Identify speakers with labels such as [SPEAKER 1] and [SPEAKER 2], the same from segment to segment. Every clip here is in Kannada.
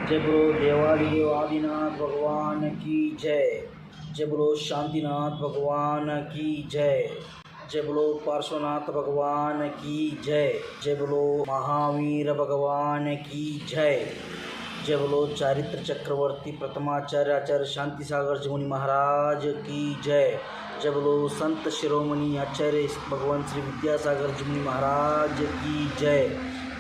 [SPEAKER 1] जय बोलो देवादिदेव आदिनाथ भगवान की जय। जय बोलो शांतिनाथ भगवान की जय। जय बोलो पार्श्वनाथ भगवान की जय। जय बोलो महावीर भगवान की जय। जय बोलो चारित्र चक्रवर्ती प्रथमाचार्य आचार्य शांति सागर जी मुनि महाराज की जय। जय बोलो संत शिरोमणि आचार्य भगवान श्री विद्यासागर जी मुनि महाराज की जय।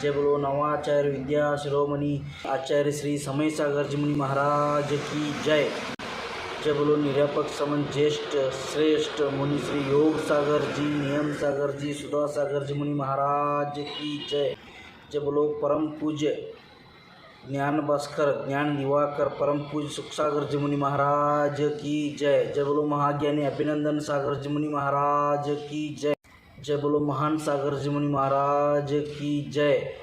[SPEAKER 1] जय बोलो नवाचार्य विद्या शिरोमणि आचार्य श्री समय सागर जी मुनि महाराज की जय। जय बोलो निरापक समन ज्येष्ठ श्रेष्ठ मुनि श्री योग सागर जी नियम सागर जी सुधा सागर जी मुनि महाराज की जय। जय बोलो परम पूज्य ज्ञान भास्कर ज्ञान दिवाकर परम पूज्य सुख सागर जी मुनि महाराज की जय। जय बोलो महाज्ञानी अभिनंदन सागर जी मुनि महाराज की जय। जय बोलो महान सागर जी मुनि महाराज की जय।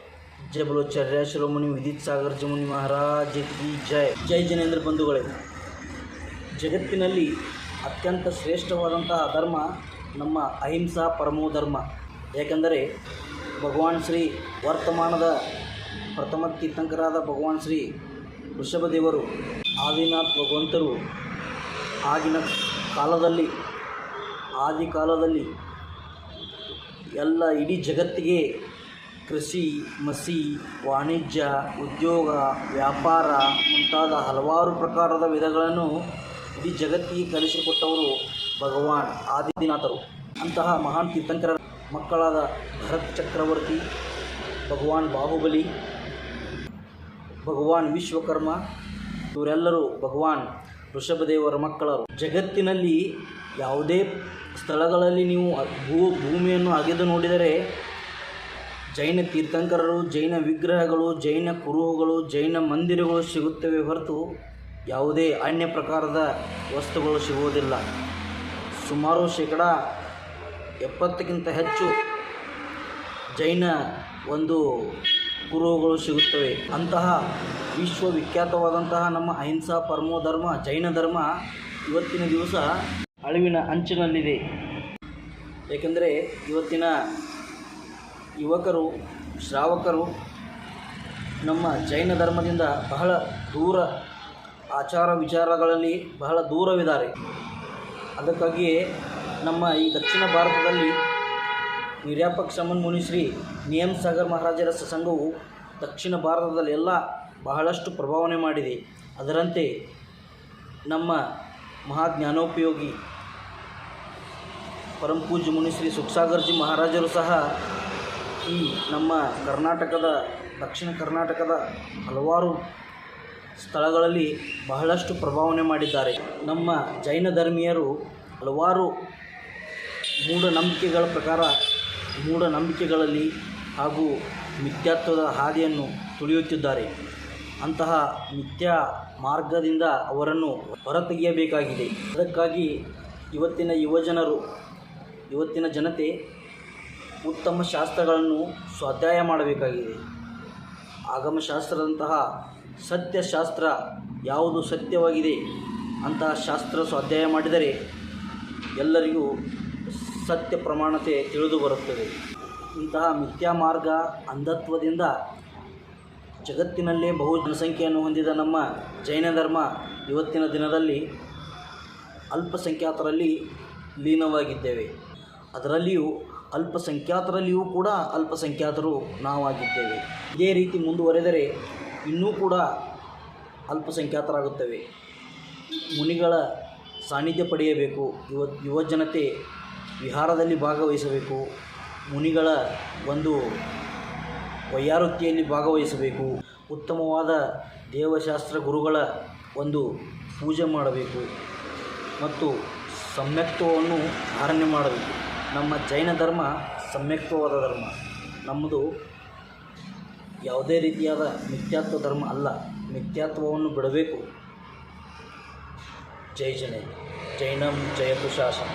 [SPEAKER 1] जय बोलो चर्या शिरोमणि विदित सागर जी मुनि महाराज की जय। जय ಜನೇಂದ್ರ ಬಂಧುಗಳೇ, ಜಗತ್ತಿನಲ್ಲಿ ಅತ್ಯಂತ ಶ್ರೇಷ್ಠವಾದಂತಹ ಧರ್ಮ ನಮ್ಮ ಅಹಿಂಸಾ ಪರಮೋ ಧರ್ಮ. ಏಕೆಂದರೆ ಭಗವಾನ್ ಶ್ರೀ ವರ್ತಮಾನದ ಪ್ರಥಮ ತೀರ್ಥಂಕರಾದ ಭಗವಾನ್ ಶ್ರೀ ಋಷಭದೇವರು ಆದಿನಾಥ್ ಭಗವಂತರು ಆಗಿನ ಕಾಲದಲ್ಲಿ ಆದಿಕಾಲದಲ್ಲಿ ಎಲ್ಲ ಇಡೀ ಜಗತ್ತಿಗೆ ಕೃಷಿ ಮಸಿ ವಾಣಿಜ್ಯ ಉದ್ಯೋಗ ವ್ಯಾಪಾರ ಮುಂತಾದ ಹಲವಾರು ಪ್ರಕಾರದ ವಿಧಗಳನ್ನು ಇಡೀ ಜಗತ್ತಿಗೆ ಕಲಿಸಿಕೊಟ್ಟವರು ಭಗವಾನ್ ಆದಿನಾಥರು. ಅಂತಹ ಮಹಾನ್ ತೀರ್ಥಂಕರ ಮಕ್ಕಳಾದ ಭರತ್ ಚಕ್ರವರ್ತಿ, ಭಗವಾನ್ ಬಾಹುಬಲಿ, ಭಗವಾನ್ ವಿಶ್ವಕರ್ಮ ಇವರೆಲ್ಲರೂ ಭಗವಾನ್ ಋಷಭದೇವರ ಮಕ್ಕಳರು. ಜಗತ್ತಿನಲ್ಲಿ ಯಾವುದೇ ಸ್ಥಳಗಳಲ್ಲಿ ನೀವು ಭೂಮಿಯನ್ನು ಅಗೆದು ನೋಡಿದರೆ ಜೈನ ತೀರ್ಥಂಕರರು, ಜೈನ ವಿಗ್ರಹಗಳು, ಜೈನ ಕುರುಹುಗಳು, ಜೈನ ಮಂದಿರಗಳು ಸಿಗುತ್ತವೆ ಹೊರತು ಯಾವುದೇ ಅನ್ಯ ಪ್ರಕಾರದ ವಸ್ತುಗಳು ಸಿಗುವುದಿಲ್ಲ. ಸುಮಾರು 70% ಹೆಚ್ಚು ಜೈನ ಒಂದು ಕುರುಹುಗಳು ಸಿಗುತ್ತವೆ. ಅಂತಹ ವಿಶ್ವವಿಖ್ಯಾತವಾದಂತಹ ನಮ್ಮ ಅಹಿಂಸಾ ಪರಮೋ ಧರ್ಮ ಜೈನ ಧರ್ಮ ಇವತ್ತಿನ ದಿವಸ ಅಳಿವಿನ ಅಂಚಿನಲ್ಲಿದೆ. ಏಕೆಂದರೆ ಇವತ್ತಿನ ಯುವಕರು ಶ್ರಾವಕರು ನಮ್ಮ ಜೈನ ಧರ್ಮದಿಂದ ಬಹಳ ದೂರ, ಆಚಾರ ವಿಚಾರಗಳಲ್ಲಿ ಬಹಳ ದೂರವಿದ್ದಾರೆ. ಅದಕ್ಕಾಗಿಯೇ ನಮ್ಮ ಈ ದಕ್ಷಿಣ ಭಾರತದಲ್ಲಿ ನಿರ್ಯಾಪಕ್ ಸಮನ್ ಮುನಿ ಶ್ರೀ ನಿಯಮ ಸಾಗರ್ ಮಹಾರಾಜರ ಸಂಘವು ದಕ್ಷಿಣ ಭಾರತದಲ್ಲಿ ಎಲ್ಲ ಬಹಳಷ್ಟು ಪ್ರಭಾವನೆ ಮಾಡಿದೆ. ಅದರಂತೆ ನಮ್ಮ ಮಹಾಜ್ಞಾನೋಪಯೋಗಿ ಪರಂ ಪೂಜ್ಯ ಮುನಿ ಶ್ರೀ ಸುಖಸಾಗರ್ಜಿ ಮಹಾರಾಜರು ಸಹ ಈ ನಮ್ಮ ಕರ್ನಾಟಕದ ದಕ್ಷಿಣ ಕರ್ನಾಟಕದ ಹಲವಾರು ಸ್ಥಳಗಳಲ್ಲಿ ಬಹಳಷ್ಟು ಪ್ರಭಾವನೆ ಮಾಡಿದ್ದಾರೆ. ನಮ್ಮ ಜೈನ ಧರ್ಮೀಯರು ಹಲವಾರು ಮೂಢನಂಬಿಕೆಗಳ ಪ್ರಕಾರ ಮೂಢನಂಬಿಕೆಗಳಲ್ಲಿ ಹಾಗೂ ಮಿಥ್ಯಾತ್ವದ ಹಾದಿಯನ್ನು ತುಳಿಯುತ್ತಿದ್ದಾರೆ. ಅಂತಹ ಮಿಥ್ಯಾ ಮಾರ್ಗದಿಂದ ಅವರನ್ನು ಹೊರತೆಗೆಯಬೇಕಾಗಿದೆ. ಅದಕ್ಕಾಗಿ ಇವತ್ತಿನ ಯುವಜನರು, ಇವತ್ತಿನ ಜನತೆ ಉತ್ತಮ ಶಾಸ್ತ್ರಗಳನ್ನು ಸ್ವಾಧ್ಯಾಯ ಮಾಡಬೇಕಾಗಿದೆ. ಆಗಮಶಾಸ್ತ್ರದಂತಹ ಸತ್ಯಶಾಸ್ತ್ರ ಯಾವುದು ಸತ್ಯವಾಗಿದೆ ಅಂತಹ ಶಾಸ್ತ್ರ ಸ್ವಾಧ್ಯಾಯ ಮಾಡಿದರೆ ಎಲ್ಲರಿಗೂ ಸತ್ಯ ಪ್ರಮಾಣತೆ ತಿಳಿದು ಬರುತ್ತದೆ. ಇಂತಹ ಮಿಥ್ಯಾ ಮಾರ್ಗ ಅಂಧತ್ವದಿಂದ ಜಗತ್ತಿನಲ್ಲೇ ಬಹು ಜನಸಂಖ್ಯೆಯನ್ನು ಹೊಂದಿದ ನಮ್ಮ ಜೈನ ಧರ್ಮ ಇವತ್ತಿನ ದಿನದಲ್ಲಿ ಅಲ್ಪಸಂಖ್ಯಾತರಲ್ಲಿ ಲೀನವಾಗಿದ್ದೇವೆ. ಅದರಲ್ಲಿಯೂ ಅಲ್ಪಸಂಖ್ಯಾತರಲ್ಲಿಯೂ ಕೂಡ ಅಲ್ಪಸಂಖ್ಯಾತರು ನಾವಾಗಿದ್ದೇವೆ. ಇದೇ ರೀತಿ ಮುಂದುವರೆದರೆ ಇನ್ನೂ ಕೂಡ ಅಲ್ಪಸಂಖ್ಯಾತರಾಗುತ್ತವೆ. ಮುನಿಗಳ ಸಾನ್ನಿಧ್ಯ ಪಡೆಯಬೇಕು. ಯುವಜನತೆ ವಿಹಾರದಲ್ಲಿ ಭಾಗವಹಿಸಬೇಕು. ಮುನಿಗಳ ಒಂದು ವೈಯಾವೃತ್ತಿಯಲ್ಲಿ ಭಾಗವಹಿಸಬೇಕು. ಉತ್ತಮವಾದ ದೇವಶಾಸ್ತ್ರ ಗುರುಗಳ ಒಂದು ಪೂಜೆ ಮಾಡಬೇಕು ಮತ್ತು ಸಮ್ಯಕ್ತ್ವವನ್ನು ಧಾರಣೆ ಮಾಡಬೇಕು. ನಮ್ಮ ಜೈನ ಧರ್ಮ ಸಮ್ಯಕ್ತ್ವವಾದ ಧರ್ಮ. ನಮ್ಮದು ಯಾವುದೇ ರೀತಿಯಾದ ಮಿಥ್ಯಾತ್ವ ಧರ್ಮ ಅಲ್ಲ. ಮಿಥ್ಯಾತ್ವವನ್ನು ಬಿಡಬೇಕು. ಜೈ ಜೈನಂ ಜಯತು ಶಾಸನ.